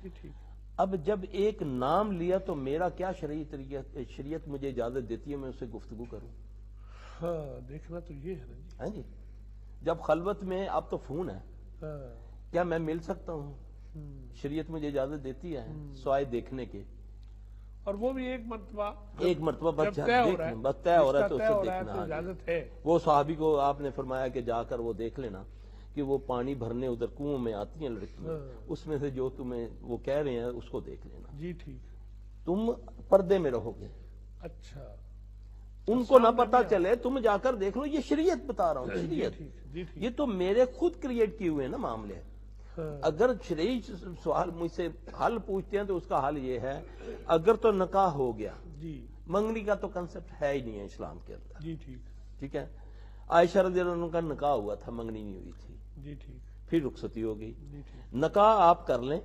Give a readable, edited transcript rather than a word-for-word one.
جی ٹھیک. اب جب ایک نام لیا تو میرا کیا شریعت مجھے اجازت دیتی ہے میں اسے گفتگو کروں؟ ہاں دیکھنا تو یہ ہے نا جی. ہاں جی. جب خلوت میں اب تو فون ہے، کیا میں مل سکتا ہوں؟ شریعت مجھے اجازت دیتی ہے سوائے دیکھنے کے. اور وہ بھی ایک مرتبہ بس طے ہو رہا ہے تو اسے دیکھنا. اجازت ہے. وہ صحابی کو آپ نے فرمایا کہ جا کر وہ دیکھ لینا کہ وہ پانی بھرنے ادھر کنویں میں آتی ہیں لڑکیاں، اس میں سے جو تمہیں وہ کہہ رہے ہیں اس کو دیکھ لینا. جی ٹھیک. تم پردے میں رہو گے، اچھا ان کو نہ پتا چلے، تم جا کر دیکھ لو. یہ شریعت بتا رہا ہوں، شریعت. یہ تو میرے خود کریٹ کیے ہوئے نا معاملے. اگر شرعی سوال مجھ سے حل پوچھتے ہیں تو اس کا حل یہ ہے، اگر تو نکاح ہو گیا، منگنی کا تو کنسپٹ ہے ہی نہیں ہے اسلام کے اندر. جی ٹھیک. ٹھیک ہے. عائشہ رضی اللہ عنہ کا نکاح ہوا تھا، منگنی نہیں ہوئی تھی. جی ٹھیک. پھر رخصتی ہو گئی. جی ٹھیک. نکاح آپ کر لیں